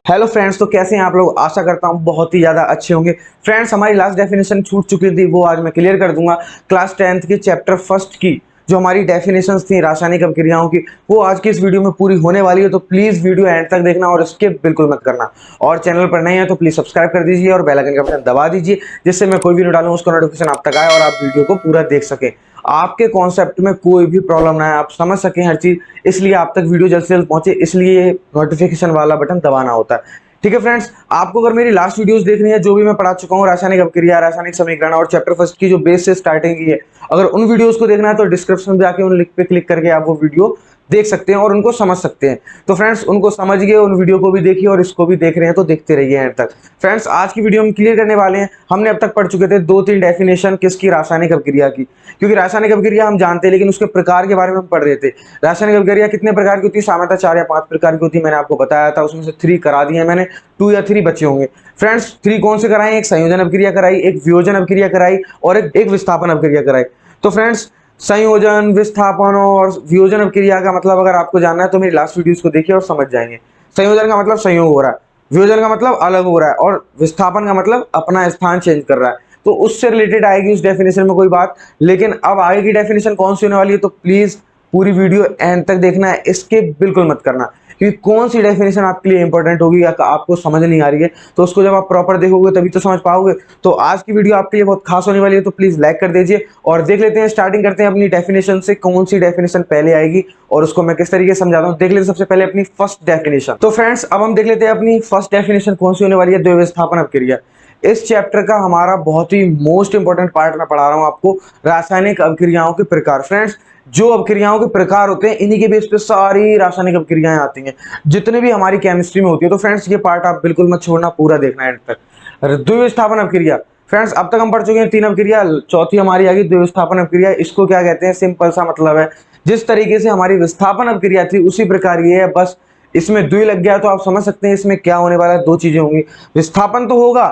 Hello friends, तो कैसे हैं आप लोग। आशा करता हूं बहुत ही ज़्यादा अच्छे होंगे। फ्रेंड्स, हमारी लास्ट डेफिनेशन छूट चुकी थी, वो आज मैं क्लियर कर दूंगा। क्लास 10th की चैप्टर फर्स्ट की जो हमारी डेफिनेशंस थी रासायनिक अभिक्रियाओं की, वो आज की इस वीडियो में पूरी होने वाली है। तो प्लीज़ वीडियो एंड तक देखना और स्किप बिल्कुल मत करना। और चैनल पर नए हैं तो प्लीज़ सब्सक्राइब कर दीजिए और बेल आइकन का बटन दबा दीजिए, जिससे मैं कोई वीडियो डालूं उसका नोटिफिकेशन आप तक आए और आप वीडियो को पूरा देख सकें। आपके कॉन्सेप्ट में कोई भी प्रॉब्लम ना है, आप समझ सकें हर चीज़, इसलिए आप तक वीडियो जल्द से जल्द पहुंचे, इसलिए नोटिफिकेशन वाला बटन दबाना होता है। ठीक है फ्रेंड्स, आपको अगर मेरी लास्ट वीडियोस देखनी है, जो भी मैं पढ़ा चुका हूँ रासायनिक अभिक्रिया, रासायनिक समीकरण और चैप्टर फर्स्ट की जो बेस से स्टार्टिंग की है, अगर उन वीडियोस को देखना है तो डिस्क्रिप्शन में जाके उन लिंक पे क्लिक करके आप वो वीडियो देख सकते हैं और उनको समझ सकते हैं। तो फ्रेंड्स, उनको समझिए, उन वीडियो को भी देखिए और इसको भी देख रहे हैं तो देखते रहिए एंड तक। फ्रेंड्स, आज की वीडियो हम क्लियर करने वाले हैं। हमने अब तक पढ़ चुके थे 2-3 डेफिनेशन किसकी, रासायनिक अभिक्रिया की। क्योंकि रासायनिक अभिक्रिया हम जानते हैं, लेकिन उसके प्रकार के बारे में हम पढ़ रहे थे। रासायनिक अभिक्रिया कितने प्रकार की होती है? सामान्यतः 4 या 5 प्रकार की होती है, मैंने आपको बताया था। उसमें से 3 करा दिए मैंने, 2 या 3 बचे होंगे। फ्रेंड्स, 3 कौन से कराए? एक संयोजन अभिक्रिया कराई, एक वियोजन अभिक्रिया कराई और एक विस्थापन अभिक्रिया कराई। तो फ्रेंड्स, संयोजन, विस्थापन और वियोजन अभिक्रिया का मतलब अगर आपको जानना है तो मेरी लास्ट वीडियोस को देखिए और समझ जाएंगे। संयोजन का मतलब संयोग हो रहा है, वियोजन का मतलब अलग हो रहा है और विस्थापन का मतलब अपना स्थान चेंज कर रहा है। तो उससे रिलेटेड आएगी उस डेफिनेशन में कोई बात। लेकिन अब आगे की डेफिनेशन कौन सी होने वाली है, तो प्लीज पूरी वीडियो एंड तक देखना है, इसके बिल्कुल मत करना। क्योंकि कौन सी डेफिनेशन आपके लिए इंपॉर्टेंट होगी या आपको समझ नहीं आ रही है, तो उसको जब आप प्रॉपर देखोगे तभी तो समझ पाओगे। तो आज की वीडियो आपके लिए बहुत खास होने वाली है, तो प्लीज लाइक कर दीजिए और देख लेते हैं। स्टार्टिंग करते हैं अपनी डेफिनेशन से, कौन सी डेफिनेशन पहले आएगी और उसको मैं किस तरीके से समझाता हूँ। देख लेते हैं सबसे पहले अपनी फर्स्ट डेफिनेशन। तो फ्रेंड्स, अब हम देख लेते हैं अपनी फर्स्ट डेफिनेशन कौन सी होने वाली है, द्विविस्थापन अभिक्रिया। इस चैप्टर का हमारा बहुत ही मोस्ट इंपॉर्टेंट पार्ट मैं पढ़ा रहा हूं आपको, रासायनिक अभिक्रियाओं के प्रकार। फ्रेंड्स, जो अभिक्रियाओं के प्रकार होते हैं, इन्हीं के बेस पे सारी रासायनिक अभिक्रियाएं आती हैं, जितने भी हमारी केमिस्ट्री में होती है। तो फ्रेंड्स, ये पार्ट आप बिल्कुल मत छोड़ना, पूरा देखना एंड तक। द्विविस्थापन अभिक्रिया। फ्रेंड्स, अब तक हम पढ़ चुके हैं 3 अभिक्रिया, चौथी हमारी आ गई द्विविस्थापन अभिक्रिया। इसको क्या कहते हैं? सिंपल सा मतलब है, जिस तरीके से हमारी विस्थापन अभिक्रिया थी उसी प्रकार ये है, बस इसमें द्वि लग गया तो आप समझ सकते हैं इसमें क्या होने वाला है। 2 चीजें होंगी, विस्थापन तो होगा,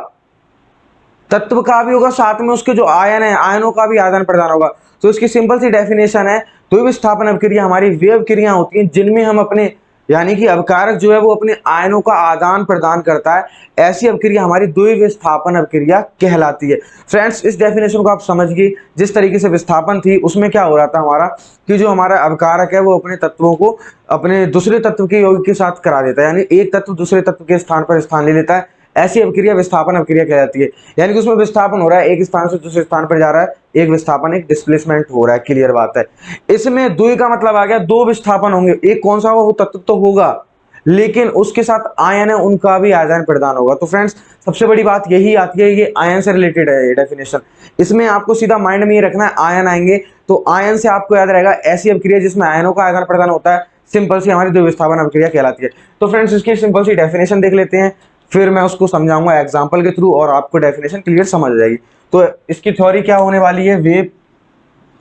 तत्व का भी होगा, साथ में उसके जो आयन है, आयनों का भी आदान प्रदान होगा। तो इसकी सिंपल सी डेफिनेशन है, द्विविस्थापन अभिक्रिया हमारी वे अभिक्रियां होती हैं जिनमें हम अपने, यानी कि अभिकारक जो है वो अपने आयनों का आदान प्रदान करता है। ऐसी अभिक्रिया हमारी द्विविस्थापन अभिक्रिया कहलाती है। फ्रेंड्स, इस डेफिनेशन को आप समझिए। जिस तरीके से विस्थापन थी उसमें क्या हो रहा था हमारा, कि जो हमारा अभिकारक है वो अपने तत्वों को अपने दूसरे तत्व के यौगिक के साथ करा देता है, यानी एक तत्व दूसरे तत्व के स्थान पर स्थान ले लेता है। ऐसी अभिक्रिया विस्थापन अभिक्रिया कहलाती है। यानी कि उसमें विस्थापन हो रहा है, एक स्थान से दूसरे स्थान पर जा रहा है, एक विस्थापन, एक डिस्प्लेसमेंट हो रहा है। क्लियर बात है। इसमें द्वि का मतलब आ गया, 2 विस्थापन होंगे। एक कौन सा होगा? वो तत्व तो होगा, लेकिन उसके साथ आयन है, उनका भी आदान प्रदान होगा। तो फ्रेंड्स, सबसे बड़ी बात यही आती है, ये आयन से रिलेटेड है ये डेफिनेशन। इसमें आपको सीधा माइंड में ये रखना है, आयन आएंगे तो आयन से आपको याद रहेगा ऐसी अभिक्रिया जिसमें आयनों का आदान प्रदान होता है, सिंपल सी हमारी द्विविस्थापन अभिक्रिया कहलाती है। तो फ्रेंड्स, इसकी सिंपल सी डेफिनेशन देख लेते हैं, फिर मैं उसको समझाऊंगा एग्जाम्पल के थ्रू और आपको डेफिनेशन क्लियर समझ जाएगी। तो इसकी थ्योरी क्या होने वाली है? वे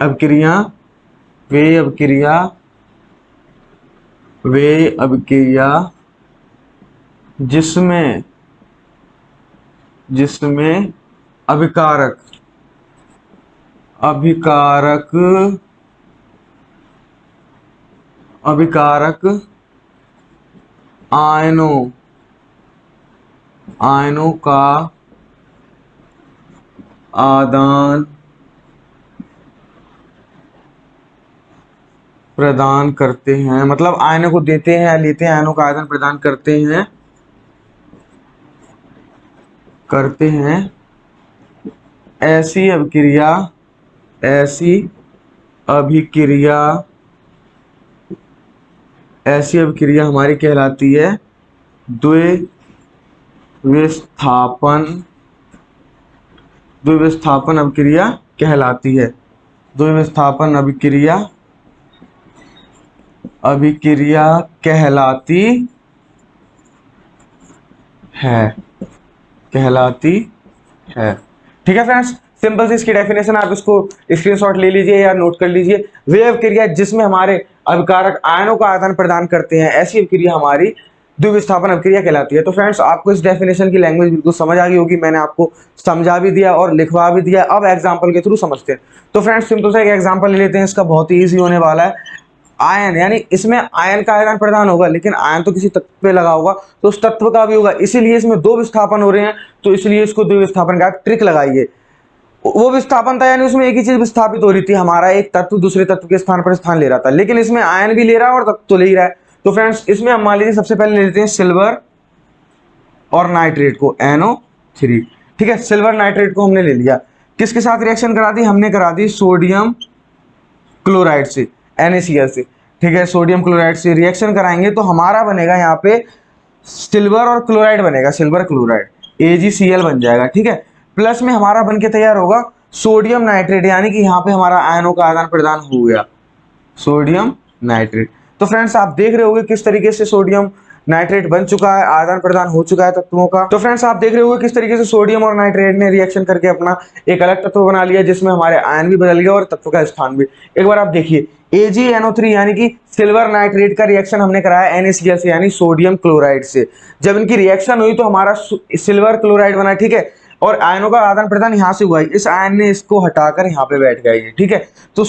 अभिक्रिया, वे अभिक्रिया, वे अभिक्रिया जिसमें जिसमें अभिकारक अभिकारक अभिकारक आयनों का आदान प्रदान करते हैं, मतलब आयनों को देते हैं या लेते हैं, आयनों का आदान प्रदान करते हैं। ऐसी अभिक्रिया ऐसी अभिक्रिया ऐसी अभिक्रिया हमारी कहलाती है द्विविस्थापन द्विविस्थापन अभिक्रिया कहलाती है। द्विविस्थापन अभिक्रिया कहलाती है। ठीक है फ्रेंड्स, सिंपल सी इसकी डेफिनेशन, आप इसको स्क्रीनशॉट ले लीजिए या नोट कर लीजिए। वे अभिक्रिया जिसमें हमारे अभिकारक आयनों का आदान प्रदान करते हैं, ऐसी अभिक्रिया हमारी द्विविस्थापन अभिक्रिया कहलाती है। तो फ्रेंड्स, आपको इस डेफिनेशन की लैंग्वेज बिल्कुल समझ आ गई होगी, मैंने आपको समझा भी दिया और लिखवा भी दिया। अब एग्जाम्पल के थ्रू समझते हैं। तो फ्रेंड्स, सिंपल सा एक एग्जाम्पल ले लेते हैं, इसका बहुत ही ईजी होने वाला है। आयन, यानी इसमें आयन का आदान प्रदान होगा, लेकिन आयन तो किसी तत्व पे लगा होगा तो उस तत्व का भी होगा, इसीलिए इसमें दो विस्थापन हो रहे हैं, तो इसलिए इसको दो विस्थापन का ट्रिक लगाइए। वो विस्थापन था यानी उसमें एक ही चीज विस्थापित हो रही थी, हमारा एक तत्व दूसरे तत्व के स्थान पर स्थान ले रहा था, लेकिन इसमें आयन भी ले रहा है और तत्व तो ले ही रहा है। तो फ्रेंड्स इसमें हम मान लीजिए सबसे पहले ले लेते हैं सिल्वर और नाइट्रेट को, NO3। ठीक है, सिल्वर नाइट्रेट को हमने ले लिया, किसके साथ रिएक्शन करा दी, हमने करा दी सोडियम क्लोराइड से, NaCl से। ठीक है, सोडियम क्लोराइड से रिएक्शन कराएंगे तो हमारा बनेगा यहाँ पे सिल्वर और क्लोराइड बनेगा, सिल्वर क्लोराइड AgCl बन जाएगा। ठीक है, प्लस में हमारा बन के तैयार होगा सोडियम नाइट्रेट, यानी कि यहाँ पे हमारा आयनों का आदान प्रदान हो गया, सोडियम नाइट्रेट। तो फ्रेंड्स आप देख रहे होंगे किस तरीके से सोडियम नाइट्रेट बन चुका है, आदान प्रदान हो चुका है तत्वों का। तो फ्रेंड्स आप देख रहे होंगे किस तरीके से सोडियम और नाइट्रेट ने रिएक्शन करके अपना एक अलग तत्व बना लिया, जिसमें हमारे आयन भी बदल गया और तत्व का स्थान भी। एक बार आप देखिए, AgNO3 यानी कि सिल्वर नाइट्रेट का रिएक्शन हमने कराया NaCl से, यानी सोडियम क्लोराइड से। जब इनकी रिएक्शन हुई तो हमारा सिल्वर क्लोराइड बना। ठीक है, और आयनों का आदान प्रदान यहाँ से हुआ है, इस आयन ने इसको हटाकर यहाँ पे बैठ गया ये। ठीक है, तो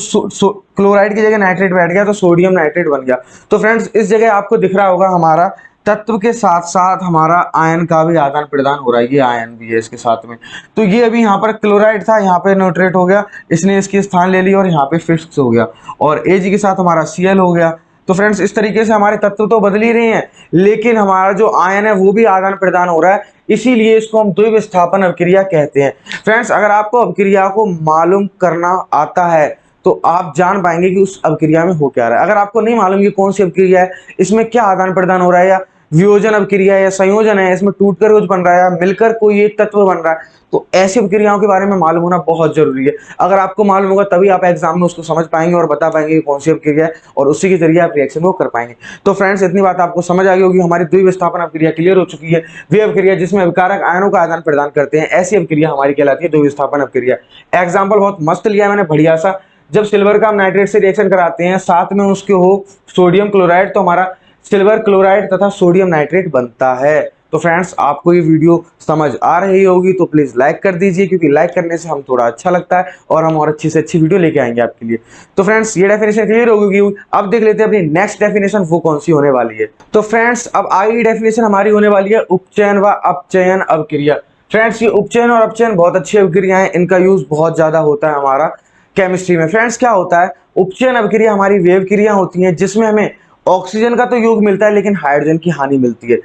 क्लोराइड की जगह नाइट्रेट बैठ गया तो सोडियम नाइट्रेट बन गया। तो फ्रेंड्स इस जगह आपको दिख रहा होगा हमारा तत्व के साथ साथ हमारा आयन का भी आदान प्रदान हो रहा है, ये आयन भी है इसके साथ में। तो ये अभी यहाँ पर क्लोराइड था, यहाँ पे न्यूट्रेट हो गया, इसने इसकी स्थान ले लिया और यहाँ पे फिक्स हो गया, और Ag के साथ हमारा Cl हो गया। तो फ्रेंड्स इस तरीके से हमारे तत्व तो बदल ही रहे हैं, लेकिन हमारा जो आयन है वो भी आदान प्रदान हो रहा है, इसीलिए इसको हम द्विविस्थापन अभिक्रिया कहते हैं। फ्रेंड्स अगर आपको अभिक्रिया को मालूम करना आता है तो आप जान पाएंगे कि उस अभिक्रिया में हो क्या रहा है। अगर आपको नहीं मालूम कि कौन सी अभिक्रिया है, इसमें क्या आदान प्रदान हो रहा है, या वियोजन अभिक्रिया है या संयोजन है, इसमें टूटकर रोज बन रहा है या मिलकर कोई एक तत्व बन रहा है, तो ऐसी अभिक्रियाओं के बारे में मालूम होना बहुत जरूरी है। अगर आपको मालूम होगा तभी आप एग्जाम में उसको समझ पाएंगे और बता पाएंगे कि कौन सी अभिक्रिया है, और उसी के जरिए आप रिएक्शन को कर पाएंगे। तो फ्रेंड्स इतनी बात आपको समझ आ गई होगी, हमारी द्विविस्थापन अभिक्रिया क्लियर हो चुकी है। वे अभिक्रिया जिसमें अभिकारक आयनों का आदान प्रदान करते हैं, ऐसी अभिक्रिया हमारी कहलाती है द्विविस्थापन अभिक्रिया। एग्जाम्पल बहुत मस्त लिया मैंने, बढ़िया सा। जब सिल्वर का हम नाइट्रेट से रिएक्शन कराते हैं, साथ में उसके हो सोडियम क्लोराइड, तो हमारा सिल्वर क्लोराइड तथा सोडियम नाइट्रेट बनता है। तो फ्रेंड्स आपको ये वीडियो समझ आ रही होगी तो प्लीज लाइक कर दीजिए, क्योंकि लाइक करने से हम थोड़ा अच्छा लगता है और हम और अच्छी से अच्छी वीडियो लेके आएंगे आपके लिए। तो फ्रेंड्स ये डेफिनेशन क्लियर होगी। अब देख लेते हैं अपनी नेक्स्ट डेफिनेशन, वो कौन सी होने वाली है। तो फ्रेंड्स अब आगे डेफिनेशन हमारी होने वाली है उपचयन व अपचयन अभिक्रिया। फ्रेंड्स ये उपचयन और अपचयन बहुत अच्छी अभिक्रिया है, इनका यूज बहुत ज्यादा होता है हमारा केमिस्ट्री में। फ्रेंड्स क्या होता है, उपचयन अभिक्रिया हमारी वे अभिक्रिया होती है जिसमें हमें ऑक्सीजन का तो योग मिलता है लेकिन हाइड्रोजन की हानि मिलती है।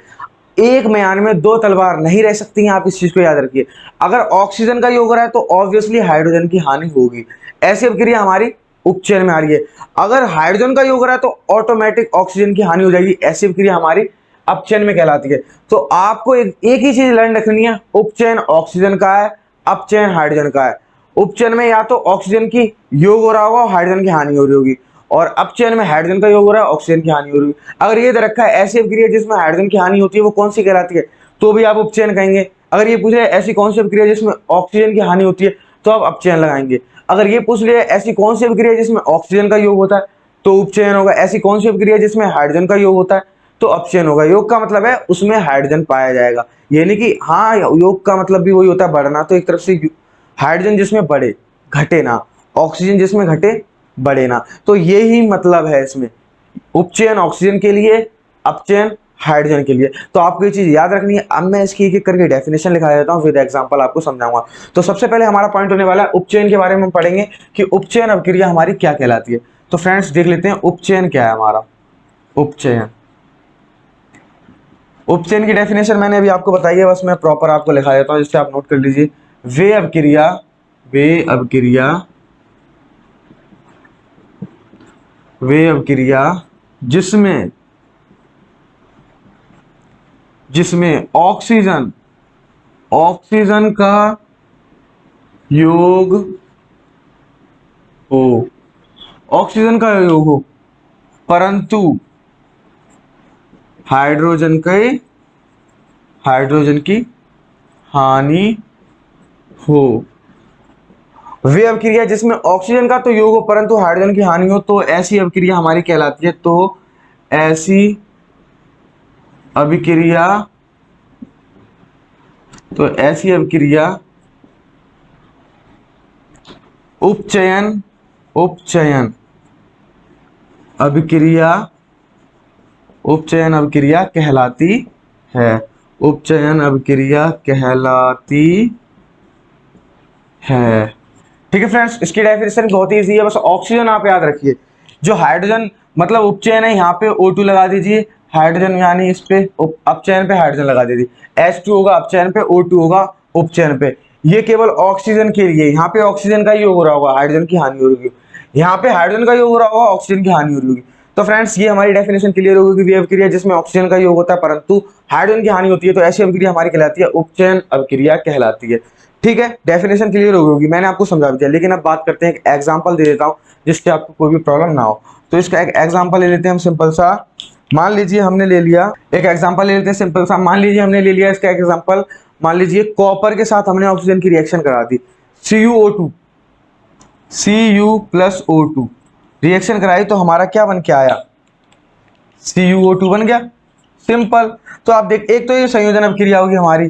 एक म्यान में दो तलवार नहीं रह सकती हैं, आप इस चीज को याद रखिए। अगर ऑक्सीजन का योग हो रहा है तो ऑब्वियसली हाइड्रोजन की हानि होगी, ऐसी अभिक्रिया हमारी उपचयन में आ रही है। अगर हाइड्रोजन का योग हो रहा है तो ऑटोमेटिक ऑक्सीजन की हानि हो जाएगी, ऐसी अभिक्रिया हमारी अपचयन में कहलाती है। तो आपको एक ही चीज लर्न रखनी है, उपचयन ऑक्सीजन का है, अपचयन हाइड्रोजन का है। उपचयन में या तो ऑक्सीजन की योग हो रहा होगा और हाइड्रोजन की हानि हो रही होगी, और अपचयन में हाइड्रोजन का योग हो रहा है, ऑक्सीजन की हानि हो रही है। अगर ये दे रखा है ऐसी अभिक्रिया जिसमें हाइड्रोजन की हानि होती है, वो कौन सी कहलाती है, तो भी आप उपचयन कहेंगे। अगर ये पूछ रहे ऐसी कौन सी अभिक्रिया जिसमें ऑक्सीजन की हानि होती है, तो आप अपचयन लगाएंगे। अगर ये पूछ लिया ऐसी कौन सी अभिक्रिया जिसमें ऑक्सीजन का योग होता है, तो उपचयन होगा। ऐसी कौन सी अभिक्रिया जिसमें हाइड्रोजन का योग होता है, तो अपचयन होगा। योग का मतलब है उसमें हाइड्रोजन पाया जाएगा, यानी कि हाँ योग का मतलब भी वही होता है, बढ़ना। तो एक तरफ से हाइड्रोजन जिसमें बढ़े घटे ना, ऑक्सीजन जिसमें घटे बढ़े ना, तो ये ही मतलब है इसमें। उपचयन ऑक्सीजन के लिए, अपचयन हाइड्रोजन के लिए। तो आपको ये चीज याद रखनी है। अब मैं इसकी एक एक करके डेफिनेशन लिखा देता हूँ, विद एग्जांपल आपको समझाऊंगा। तो सबसे पहले हमारा पॉइंट होने वाला है उपचयन के बारे में, हम पढ़ेंगे कि उपचयन अभिक्रिया हमारी क्या कहलाती है। तो फ्रेंड्स देख लेते हैं उपचयन क्या है हमारा। उपचयन, उपचयन की डेफिनेशन मैंने अभी आपको बताई है, बस मैं प्रॉपर आपको लिखा देता हूँ जिससे आप नोट कर लीजिए। वे अभिक्रिया, वे अभिक्रिया, वे अभिक्रिया जिसमें ऑक्सीजन, ऑक्सीजन का योग हो, ऑक्सीजन का योग हो, परंतु हाइड्रोजन की हानि हो। वे अभिक्रिया जिसमें ऑक्सीजन का तो योग हो परंतु हाइड्रोजन की हानि हो, तो ऐसी अभिक्रिया हमारी कहलाती है। तो ऐसी अभिक्रिया, तो ऐसी अभिक्रिया उपचयन, उपचयन अभिक्रिया, उपचयन अभिक्रिया कहलाती है। उपचयन अभिक्रिया कहलाती है। ठीक है फ्रेंड्स, इसकी डेफिनेशन बहुत ही इजी है, बस ऑक्सीजन आप याद रखिए। जो हाइड्रोजन मतलब उपचयन है, यहाँ पे O2 लगा दीजिए, हाइड्रोजन यानी इस पे अपचयन पे हाइड्रोजन लगा दीजिए। H2 होगा अपचयन पे, O2 होगा उपचयन पे। ये केवल ऑक्सीजन के लिए, यहाँ पे ऑक्सीजन का योग हो रहा होगा, हाइड्रोजन की हानि हो रही होगी। यहाँ पे हाइड्रोजन का योग हो रहा होगा, ऑक्सीजन की हानि हो रही होगी। तो फ्रेंड्स ये हमारी डेफिनेशन क्लियर होगी कि वे अभिक्रिया जिसमें ऑक्सीजन का योग होता है परंतु हाइड्रोजन की हानि होती है, तो ऐसी अभिक्रिया हमारी कहलाती है उपचयन अभिक्रिया कहलाती है। ठीक है, डेफिनेशन क्लियर हो गई होगी, मैंने आपको समझा भी दिया। लेकिन अब बात करते हैं, एक एग्जांपल दे देता हूं जिससे आपको कोई भी प्रॉब्लम ना हो। तो इसका एक एग्जांपल ले लेते हैं हम सिंपल सा। मान लीजिए हमने ले लिया एक एग्जांपल ले लेते हैं सिंपल सा। मान लीजिए हमने ले लिया इसका एग्जांपल, मान लीजिए कॉपर के साथ हमने ऑक्सीजन की रिएक्शन करा दी, CuO2 Cu+O2 रिएक्शन कराई, तो हमारा क्या बन के आया, CuO2 बन गया। सिंपल। तो आप देख, एक तो ये संयोजन अभिक्रिया होगी हमारी।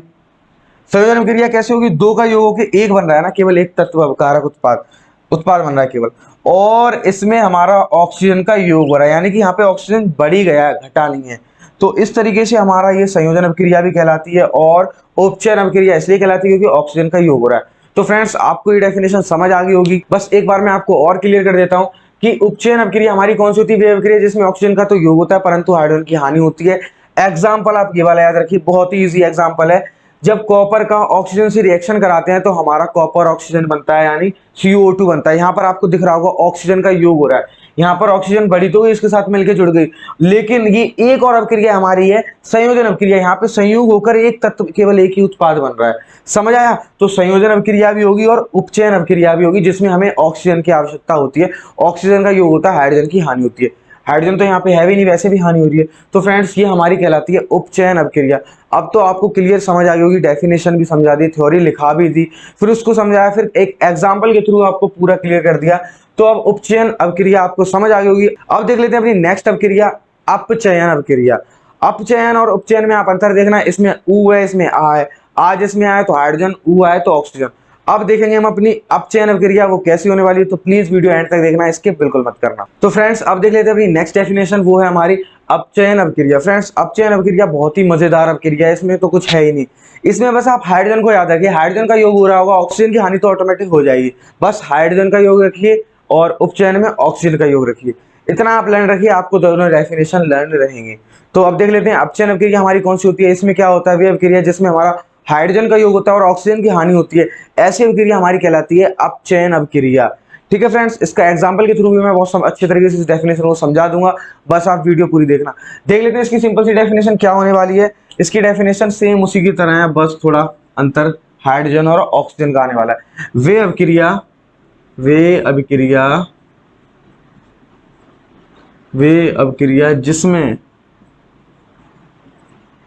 संयोजन अभिक्रिया कैसे होगी, दो का योग होकर एक बन रहा है ना, केवल एक तत्व कारक उत्पाद उत्पाद बन रहा है केवल, और इसमें हमारा ऑक्सीजन का योग हो रहा है, यानी कि यहाँ पे ऑक्सीजन बढ़ ही गया है, घटा नहीं है। तो इस तरीके से हमारा ये संयोजन अभिक्रिया भी कहलाती है, और उपचयन अभिक्रिया इसलिए कहलाती है क्योंकि ऑक्सीजन का योग हो रहा है। तो फ्रेंड्स आपको ये डेफिनेशन समझ आ गई होगी। बस एक बार मैं आपको और क्लियर कर देता हूँ कि उपचयन अभिक्रिया हमारी कौन सी होती है, वे अभिक्रिया जिसमें ऑक्सीजन का तो योग होता है परंतु हाइड्रोजन की हानि होती है। एग्जाम्पल आप ये वाला याद रखिए, बहुत ही ईजी एग्जाम्पल है। जब कॉपर का ऑक्सीजन से रिएक्शन कराते हैं तो हमारा कॉपर ऑक्सीजन बनता है, यानी CuO2 बनता है। यहाँ पर आपको दिख रहा होगा ऑक्सीजन का योग हो रहा है, यहाँ पर ऑक्सीजन बढ़ी तो इसके साथ मिलकर जुड़ गई। लेकिन ये एक और अभिक्रिया हमारी है संयोजन अभिक्रिया, यहाँ पे संयोग होकर एक तत्व केवल एक ही उत्पाद बन रहा है। समझ आया? तो संयोजन अभिक्रिया भी होगी और उपचयन अभिक्रिया भी होगी जिसमें हमें ऑक्सीजन की आवश्यकता होती है, ऑक्सीजन का योग होता है, हाइड्रोजन की हानि होती है। हाइड्रोजन तो यहाँ पे है भी नहीं, वैसे भी हानि हो रही है। तो फ्रेंड्स ये हमारी कहलाती है उपचयन अभिक्रिया। अब तो आपको क्लियर समझ आ गई होगी, डेफिनेशन भी समझा दी, थ्योरी लिखा भी दी, फिर उसको समझाया, फिर एक एग्जाम्पल के थ्रू आपको पूरा क्लियर कर दिया। तो अब उपचयन अभिक्रिया आपको समझ आ गई होगी। अब देख लेते हैं अपनी नेक्स्ट अभिक्रिया, अपचयन अभिक्रिया। अपचयन और उपचयन में आप अंतर देखना, इसमें ऊ है, इसमें आ है। आ जिसमें आया तो हाइड्रोजन, ऊ आए तो ऑक्सीजन। अब देखेंगे हम अपनी अपचयन अभिक्रिया वो कैसी होने वाली है, तो प्लीज वीडियो एंड तक देखना, स्किप बिल्कुल मत करना। तो फ्रेंड्स अब देख लेते हैं अपनी नेक्स्ट डेफिनेशन, वो है हमारी अपचयन अभिक्रिया। फ्रेंड्स अपचयन अभिक्रिया बहुत ही मजेदार अभिक्रिया है, इसमें तो कुछ है ही नहीं। इसमें बस आप हाइड्रोजन को याद रखिए, हाइड्रोजन का योग हो रहा होगा, ऑक्सीजन की हानि तो ऑटोमेटिक हो जाएगी। बस हाइड्रोजन का योग रखिए और उपचयन में ऑक्सीजन का योग रखिए, इतना आप लर्न रखिए, आपको दोनों डेफिनेशन लर्न रहेंगे। तो अब देख लेते हैं अपचयन अभिक्रिया हमारी कौन सी होती है। इसमें क्या होता है, वे अभिक्रिया जिसमें हमारा हाइड्रोजन का योग होता है और ऑक्सीजन की हानि होती है, ऐसी अभिक्रिया हमारी कहलाती है अपचयन अभिक्रिया। ठीक है फ्रेंड्स, इसका एग्जांपल के थ्रू भी मैं बहुत अच्छे तरीके से इस डेफिनेशन को समझा दूंगा, बस आप वीडियो पूरी देखना। देख लेते हैं इसकी सिंपल सी डेफिनेशन क्या होने वाली है। इसकी डेफिनेशन सेम उसी की तरह है, बस थोड़ा अंतर हाइड्रोजन और ऑक्सीजन का आने वाला है। वे अभिक्रिया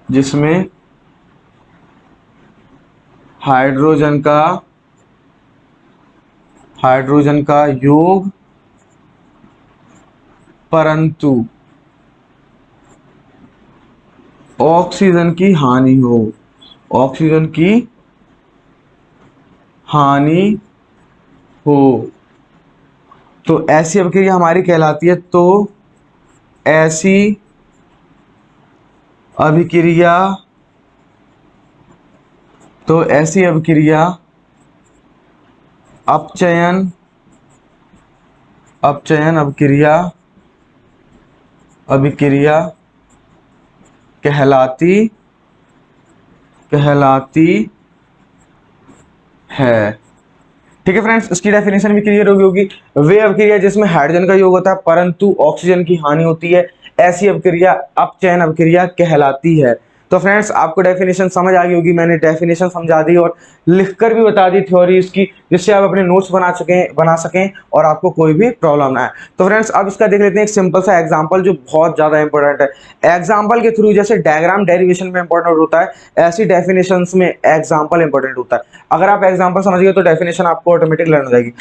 जिसमें हाइड्रोजन का योग परंतु ऑक्सीजन की हानि हो, तो ऐसी अभिक्रिया हमारी कहलाती है। तो ऐसी अभिक्रिया अपचयन अभिक्रिया कहलाती है। ठीक है फ्रेंड्स, इसकी डेफिनेशन भी क्लियर होगी। वे अभिक्रिया जिसमें हाइड्रोजन का योग होता है परंतु ऑक्सीजन की हानि होती है, ऐसी अभिक्रिया अपचयन अभिक्रिया कहलाती है। तो फ्रेंड्स आपको डेफिनेशन समझ आ गई होगी, मैंने डेफिनेशन समझा दी और लिखकर भी बता दी थ्योरी इसकी, जिससे आप अपने नोट्स बना सकें और आपको कोई भी प्रॉब्लम ना आए। तो फ्रेंड्स अब इसका देख लेते हैं एक सिंपल सा एग्जांपल जो बहुत ज्यादा इंपॉर्टेंट है। एग्जांपल के थ्रू जैसे डायग्राम डेरिवेशन में इंपॉर्टेंट होता है, ऐसी डेफिनेशंस में एग्जांपल इंपॉर्टेंट होता है। अगर आप एग्जांपल समझ गए तो डेफिनेशन आपको ऑटोमेटिक लर्न हो जाएगी।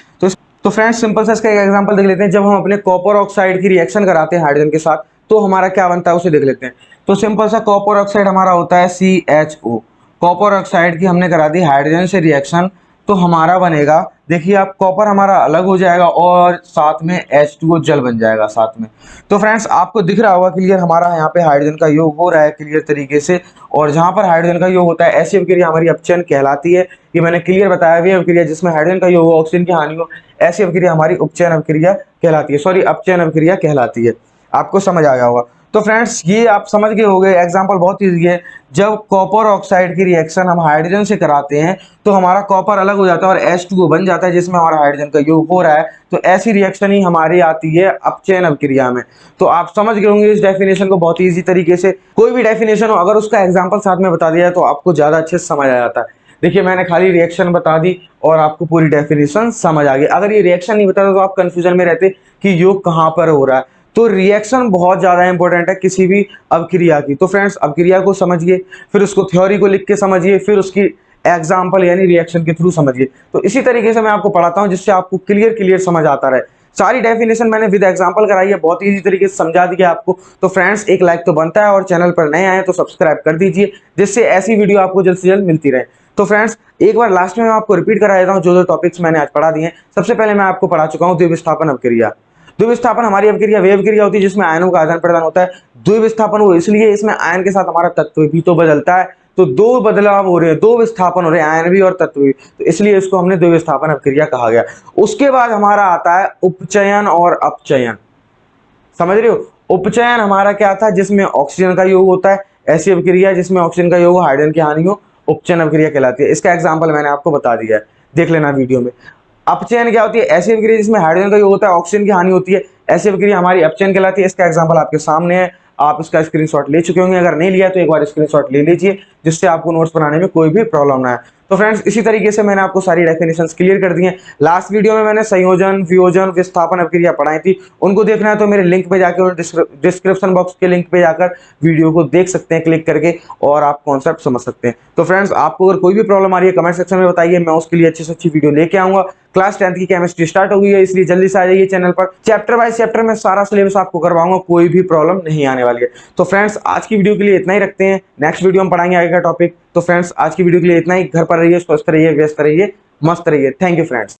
तो फ्रेंड्स सिंपल सा इसका एक एग्जांपल देख लेते हैं। जब हम अपने कॉपर ऑक्साइड की रिएक्शन कराते हैं हाइड्रोजन के साथ तो हमारा क्या बनता है उसे देख लेते हैं। तो सिंपल सा कॉपर ऑक्साइड हमारा होता है CHO। कॉपर ऑक्साइड की हमने करा दी हाइड्रोजन से रिएक्शन, तो हमारा बनेगा, देखिए आप, कॉपर हमारा अलग हो जाएगा और साथ में H2O जल बन जाएगा साथ में। तो फ्रेंड्स आपको दिख रहा होगा क्लियर, हमारा यहाँ पे हाइड्रोजन का योग हो रहा है क्लियर तरीके से। और जहाँ पर हाइड्रोजन का योग होता है ऐसी अभिक्रिया हमारी अपचयन कहलाती है। ये मैंने क्लियर बताया हुआ अभिक्रिया जिसमें हाइड्रोजन का योग हो, ऑक्सीजन की हानि हो, ऐसी अभिक्रिया हमारी उपचयन अभिक्रिया कहलाती है, सॉरी अपचयन अभिक्रिया कहलाती है। आपको समझ आ गया होगा। तो फ्रेंड्स ये आप समझ गए होंगे, एग्जांपल बहुत ईजी है। जब कॉपर ऑक्साइड की रिएक्शन हम हाइड्रोजन से कराते हैं तो हमारा कॉपर अलग हो जाता है और H2O बन जाता है जिसमें हमारा हाइड्रोजन का योग हो रहा है। तो ऐसी रिएक्शन ही हमारी आती है अपचयन अभिक्रिया में। तो आप समझ गए होंगे इस डेफिनेशन को बहुत ईजी तरीके से। कोई भी डेफिनेशन हो अगर उसका एग्जाम्पल साथ में बता दिया तो आपको ज्यादा अच्छे से समझ आ जाता है। देखिए मैंने खाली रिएक्शन बता दी और आपको पूरी डेफिनेशन समझ आ गई। अगर ये रिएक्शन नहीं बताता तो आप कंफ्यूजन में रहते कि योग कहाँ पर हो रहा है। तो रिएक्शन बहुत ज्यादा इंपॉर्टेंट है किसी भी अभिक्रिया की। तो फ्रेंड्स अभिक्रिया को समझिए, फिर उसको थ्योरी को लिख के समझिए, फिर उसकी एग्जाम्पल यानी रिएक्शन के थ्रू समझिए। तो इसी तरीके से मैं आपको पढ़ाता हूँ जिससे आपको क्लियर समझ आता रहे। सारी डेफिनेशन मैंने विद एग्जांपल कराई है, बहुत इजी तरीके से समझा दिया आपको। तो फ्रेंड्स एक लाइक तो बनता है और चैनल पर नए आए तो सब्सक्राइब कर दीजिए जिससे ऐसी वीडियो आपको जल्द से जल्द मिलती रहे। तो फ्रेंड्स एक बार लास्ट में मैं आपको रिपीट करा देता हूँ जो टॉपिक्स मैंने आज पढ़ा दिए हैं। सबसे पहले मैं आपको पढ़ा चुका हूँ द्विविस्थापन अभिक्रिया। द्विविस्थापन हमारी अभिक्रिया वे अभिक्रिया होती है जिसमें आयनों का आदान प्रदान होता है। द्विविस्थापन वो इसलिए इसमें आयन के साथ हमारा तत्व भी तो बदलता है। तो दो बदलाव हो रहे हैं, दो विस्थापन हो रहे हैं, आयन भी और तत्व भी, तो इसलिए इसको हमने द्विविस्थापन अभिक्रिया कहा गया। उसके बाद हमारा आता है उपचयन और अपचयन। समझ रहे हो, उपचयन हमारा क्या था, जिसमें ऑक्सीजन का योग होता है। ऐसी अभिक्रिया जिसमें ऑक्सीजन का योग हो, हाइड्रोजन की हानि हो, उपचयन अभिक्रिया कहलाती है। इसका एग्जाम्पल मैंने आपको बता दिया है, देख लेना वीडियो में। अपचयन क्या होती है, ऐसी अभिक्रिया जिसमें हाइड्रोजन का योग होता है, ऑक्सीजन की हानि होती है, ऐसी अभिक्रिया हमारी अपचयन कहलाती है। इसका एग्जाम्पल आपके सामने है, आप इसका स्क्रीनशॉट ले चुके होंगे। अगर नहीं लिया तो एक बार स्क्रीनशॉट ले लीजिए जिससे आपको नोट्स बनाने में कोई भी प्रॉब्लम ना आए। तो फ्रेंड्स इसी तरीके से मैंने आपको सारी डेफिनेशंस क्लियर कर दी हैं। लास्ट वीडियो में मैंने संयोजन, वियोजन, विस्थापन अभिक्रिया पढ़ाई थी। उनको देखना है तो मेरे लिंक पे जाकर, डिस्क्रिप्शन बॉक्स के लिंक पे जाकर वीडियो को देख सकते हैं क्लिक करके, और आप कॉन्सेप्ट समझ सकते हैं। तो फ्रेंड्स आपको अगर कोई भी प्रॉब्लम आ रही है कमेंट सेक्शन में बताइए, मैं उसके लिए अच्छी से अच्छी वीडियो लेके आऊंगा। क्लास 10th की केमिस्ट्री स्टार्ट हो गई है इसलिए जल्दी से आ जाइए चैनल पर। चैप्टर बाय चैप्टर में सारा सिलेबस आपको करवाऊंगा, कोई भी प्रॉब्लम नहीं आने वाली है। तो फ्रेंड्स आज की वीडियो के लिए इतना ही रखते हैं, नेक्स्ट वीडियो में पढ़ाएंगे आगे का टॉपिक। तो फ्रेंड्स आज की वीडियो के लिए इतना ही। घर पर रहिए, स्वस्थ रहिए, व्यस्त रहिए, मस्त रहिए। Thank you friends.